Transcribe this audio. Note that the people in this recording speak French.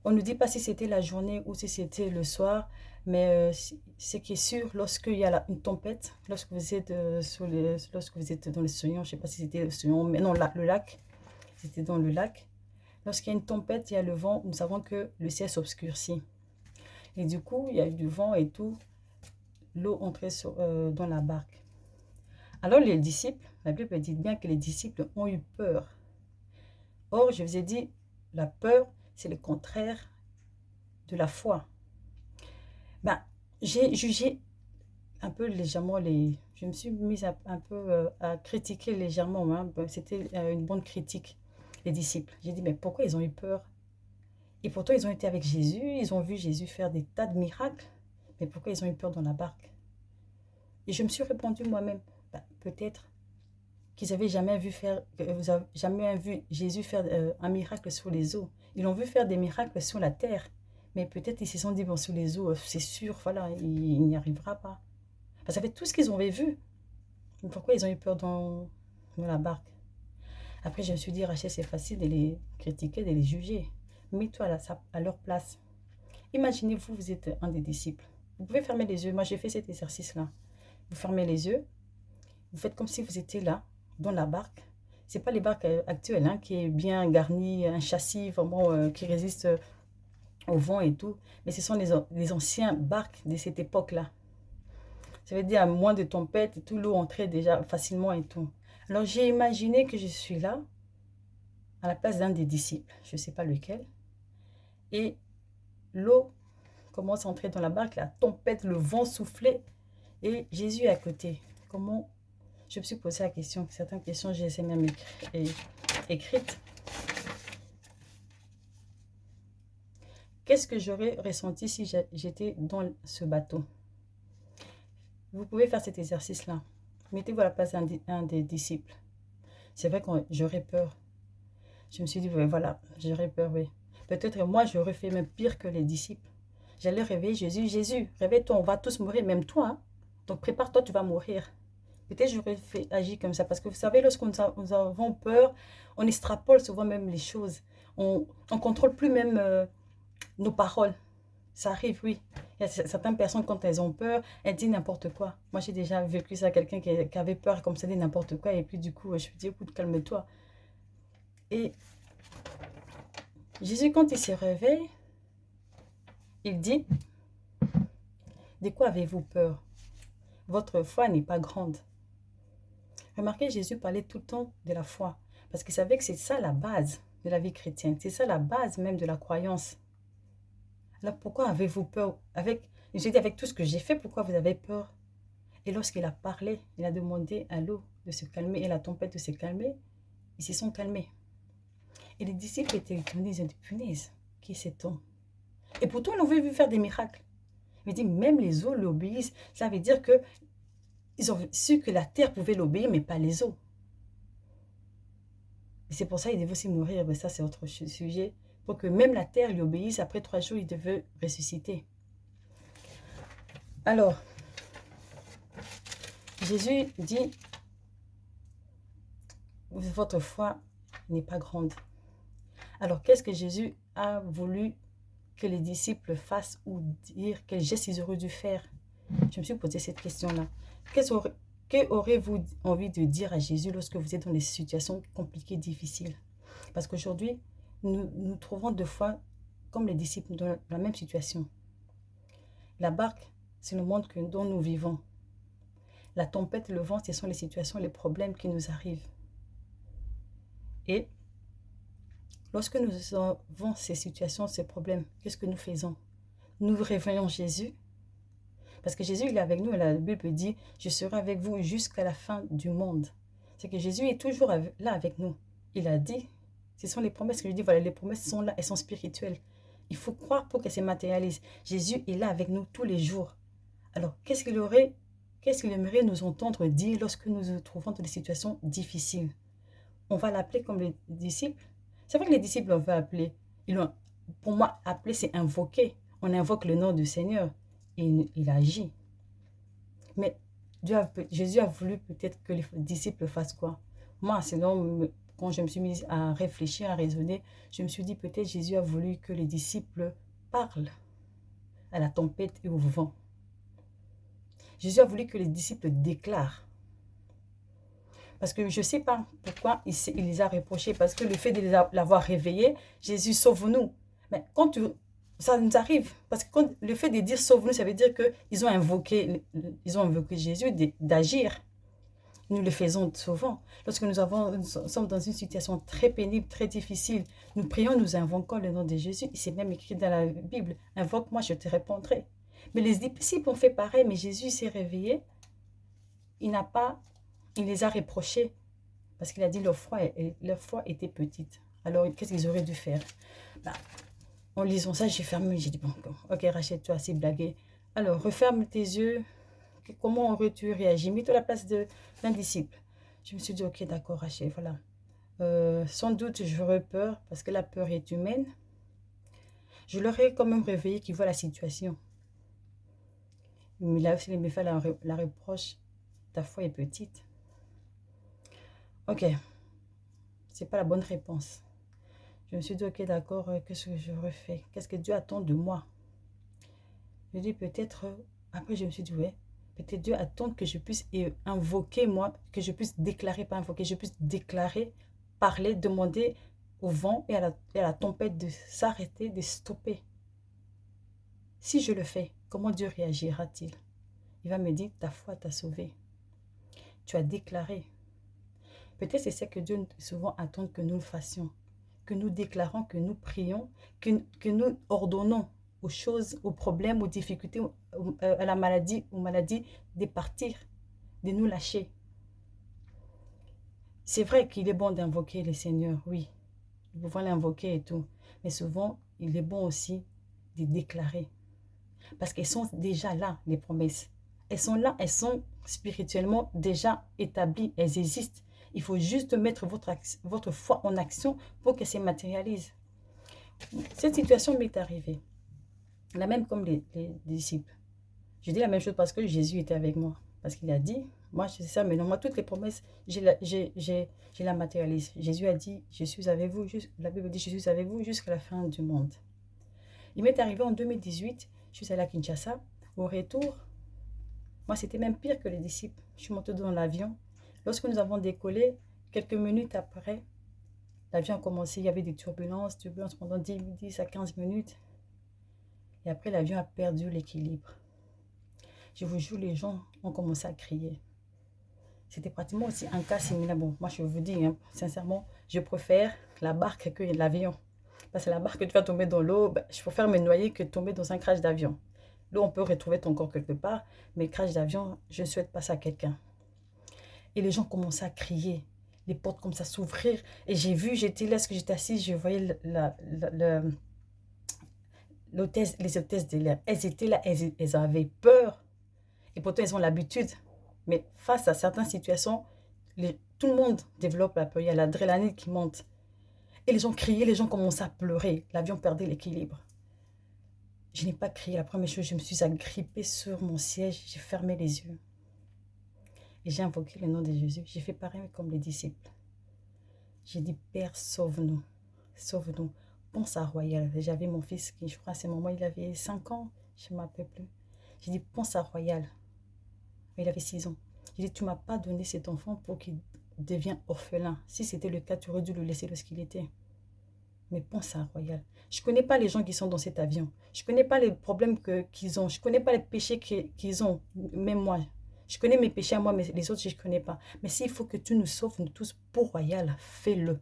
On ne dit pas si c'était la journée ou si c'était le soir, mais ce qui est sûr, lorsqu'il y a une tempête, lorsque vous êtes, lorsque vous êtes dans l'océan, je ne sais pas si c'était l'océan, mais non, le lac, c'était dans le lac. Lorsqu'il y a une tempête, il y a le vent, nous savons que le ciel s'obscurcit. Et du coup, il y a eu du vent et tout, l'eau entrait dans la barque. Alors les disciples, la Bible dit bien que les disciples ont eu peur. Or, je vous ai dit, la peur, c'est le contraire de la foi. Ben, j'ai jugé un peu légèrement les... Je me suis mise un peu à critiquer légèrement. Hein. Ben, c'était une bonne critique, les disciples. J'ai dit, mais pourquoi ils ont eu peur? Et pourtant, ils ont été avec Jésus, ils ont vu Jésus faire des tas de miracles. Mais pourquoi ils ont eu peur dans la barque? Et je me suis répondu moi-même, ben, peut-être qu'ils n'avaient jamais vu faire, vous avez jamais vu Jésus faire un miracle sur les eaux. Ils l'ont vu faire des miracles sur la terre. Mais peut-être ils se sont dit, bon, sur les eaux, c'est sûr, voilà, il n'y arrivera pas. Parce que ça fait tout ce qu'ils ont vu. Mais pourquoi ils ont eu peur dans la barque? Après, je me suis dit, Rachel, c'est facile de les critiquer, de les juger. Mets-toi à leur place. Imaginez-vous, vous êtes un des disciples. Vous pouvez fermer les yeux. Moi, j'ai fait cet exercice-là. Vous fermez les yeux. Vous faites comme si vous étiez là, dans la barque. C'est pas les barques actuelles, hein, qui est bien garnie, un châssis vraiment qui résiste au vent et tout. Mais ce sont les anciens barques de cette époque-là. Ça veut dire à moins de tempête, et tout l'eau entrait déjà facilement et tout. Alors j'ai imaginé que je suis là, à la place d'un des disciples, je ne sais pas lequel, et l'eau commence à entrer dans la barque, la tempête, le vent soufflait, et Jésus est à côté. Comment je me suis posé la question, certaines questions j'ai essayé même écrites. Qu'est-ce que j'aurais ressenti si j'étais dans ce bateau? Vous pouvez faire cet exercice-là. Mettez-vous à la place d'un des disciples. C'est vrai que j'aurais peur. Je me suis dit, ouais, voilà, j'aurais peur, oui. Peut-être moi, j'aurais fait même pire que les disciples. J'allais réveiller Jésus. Jésus, réveille-toi, on va tous mourir, même toi. Hein. Donc prépare-toi, tu vas mourir. Peut-être j'aurais fait agir comme ça. Parce que vous savez, lorsque nous avons peur, on extrapole souvent même les choses. On ne contrôle plus même nos paroles. Ça arrive, oui. Il y a certaines personnes, quand elles ont peur, elles disent n'importe quoi. Moi, j'ai déjà vécu ça, quelqu'un qui avait peur, comme ça, dit n'importe quoi. Et puis, du coup, je me dis, écoute, calme-toi. Et Jésus, quand il se réveille, il dit, de quoi avez-vous peur? Votre foi n'est pas grande. Remarquez, Jésus parlait tout le temps de la foi. Parce qu'il savait que c'est ça la base de la vie chrétienne. C'est ça la base même de la croyance. Alors pourquoi avez-vous peur? J'ai dit, avec tout ce que j'ai fait, pourquoi vous avez peur? Et lorsqu'il a parlé, il a demandé à l'eau de se calmer et la tempête de se calmer. Ils se sont calmés. Et les disciples étaient étonnés, ils ont dit, punaise, qui est cet homme? Et pourtant, on avait vu faire des miracles. Il dit, même les eaux l'obéissent. Ça veut dire que ils ont su que la terre pouvait l'obéir, mais pas les eaux. Et c'est pour ça qu'il devait aussi mourir. Mais ça, c'est autre sujet. Pour que même la terre lui obéisse, après 3 jours, il devait ressusciter. Alors, Jésus dit, votre foi n'est pas grande. Alors, qu'est-ce que Jésus a voulu que les disciples fassent ou dire, quel geste ils auraient dû faire? Je me suis posé cette question-là. Qu'aurez-vous envie de dire à Jésus lorsque vous êtes dans des situations compliquées, difficiles? Parce qu'aujourd'hui, nous trouvons deux fois comme les disciples dans la même situation. La barque, c'est le monde dont nous vivons. La tempête, le vent, ce sont les situations, les problèmes qui nous arrivent. Et lorsque nous avons ces situations, ces problèmes, qu'est-ce que nous faisons? Nous réveillons Jésus. Parce que Jésus, il est avec nous, et la Bible dit, je serai avec vous jusqu'à la fin du monde. C'est que Jésus est toujours là avec nous. Il a dit, ce sont les promesses que je dis, voilà, les promesses sont là, elles sont spirituelles. Il faut croire pour qu'elles se matérialisent. Jésus est là avec nous tous les jours. Alors, qu'est-ce qu'il aimerait nous entendre dire lorsque nous nous trouvons dans des situations difficiles? On va l'appeler comme les disciples. C'est vrai que les disciples, on va appeler. Pour moi, appeler, c'est invoquer. On invoque le nom du Seigneur et il agit. Mais Jésus a voulu peut-être que les disciples fassent quoi? Moi, selon quand je me suis mise à réfléchir, à raisonner, je me suis dit peut-être Jésus a voulu que les disciples parlent à la tempête et au vent. Jésus a voulu que les disciples déclarent. Parce que je ne sais pas pourquoi il les a reprochés. Parce que le fait de l'avoir réveillé, Jésus sauve-nous. Mais quand ça nous arrive, parce que le fait de dire sauve-nous, ça veut dire qu'ils ont invoqué Jésus d'agir. Nous le faisons souvent. Lorsque nous sommes dans une situation très pénible, très difficile, nous prions, nous invoquons le nom de Jésus. C'est même écrit dans la Bible, invoque-moi, je te répondrai. Mais les disciples ont fait pareil, mais Jésus s'est réveillé. Il les a reprochés parce qu'il a dit leur foi était petite. Alors, qu'est-ce qu'ils auraient dû faire? En lisant ça, j'ai fermé, j'ai dit, bon, ok Rachel, tu as assez blagué. Alors, referme tes yeux. Comment aurais-tu réagi? Mets-toi à la place d'un disciple. Je me suis dit, ok, d'accord Rachel, voilà. Sans doute, j'aurais peur parce que la peur est humaine. Je leur ai quand même réveillé qu'ils voient la situation. Mais là aussi, il me fait la reproche. Ta foi est petite. Ok, c'est pas la bonne réponse. Je me suis dit, ok, d'accord, qu'est-ce que je refais? Qu'est-ce que Dieu attend de moi? Je dis peut-être, après je me suis dit, ouais, peut-être Dieu attend que je puisse invoquer moi, que je puisse déclarer, pas invoquer, je puisse déclarer, parler, demander au vent et à la tempête de s'arrêter, de stopper. Si je le fais, comment Dieu réagira-t-il? Il va me dire, ta foi t'a sauvé. Tu as déclaré. Peut-être c'est ça que Dieu souvent attend que nous fassions, que nous déclarons, que nous prions, que nous ordonnons aux choses, aux problèmes, aux difficultés, à la maladie, aux maladies, de partir, de nous lâcher. C'est vrai qu'il est bon d'invoquer le Seigneur, oui. Nous pouvons l'invoquer et tout. Mais souvent, il est bon aussi de déclarer. Parce qu'elles sont déjà là, les promesses. Elles sont là, elles sont spirituellement déjà établies, elles existent. Il faut juste mettre votre foi en action pour que ça matérialise. Cette situation m'est arrivée. La même comme les disciples. Je dis la même chose parce que Jésus était avec moi. Parce qu'il a dit, moi je sais ça, mais non, moi toutes les promesses, je la matérialise. Jésus a dit, je suis avec vous, la Bible dit, je suis avec vous jusqu'à la fin du monde. Il m'est arrivé en 2018, je suis allée à Kinshasa. Au retour, moi c'était même pire que les disciples. Je suis montée dans l'avion. Lorsque nous avons décollé, quelques minutes après, l'avion a commencé, il y avait des turbulences pendant 10 à 15 minutes. Et après, l'avion a perdu l'équilibre. Je vous jure, les gens ont commencé à crier. C'était pratiquement aussi un cas similaire. Bon, moi, je vous dis, hein, sincèrement, je préfère la barque que l'avion. Parce que la barque, tu vas tomber dans l'eau, je préfère me noyer que tomber dans un crash d'avion. L'eau, on peut retrouver ton corps quelque part, mais le crash d'avion, je ne souhaite pas ça à quelqu'un. Et les gens commençaient à crier. Les portes commençaient à s'ouvrir. Et j'étais là, ce que j'étais assise, je voyais les hôtesses de l'air. Elles étaient là, elles avaient peur. Et pourtant, elles ont l'habitude. Mais face à certaines situations, tout le monde développe la peur. Il y a l'adrénaline qui monte. Et les gens criaient, les gens commençaient à pleurer. L'avion perdait l'équilibre. Je n'ai pas crié. La première chose, je me suis agrippée sur mon siège. J'ai fermé les yeux. Et j'ai invoqué le nom de Jésus. J'ai fait pareil comme les disciples. J'ai dit, Père, sauve-nous. Sauve-nous. Pense à Royal. J'avais mon fils qui, je crois, à ce moment, il avait 5 ans. Je ne m'appelle plus. J'ai dit, pense à Royal. Il avait 6 ans. J'ai dit, tu ne m'as pas donné cet enfant pour qu'il devienne orphelin. Si c'était le cas, tu aurais dû le laisser lorsqu'il était. Mais pense à Royal. Je ne connais pas les gens qui sont dans cet avion. Je ne connais pas les problèmes qu'ils ont. Je ne connais pas les péchés qu'ils ont. Même moi. Je connais mes péchés à moi, mais les autres, je ne connais pas. Mais s'il faut que tu nous sauves, nous tous, pour Royal, fais-le.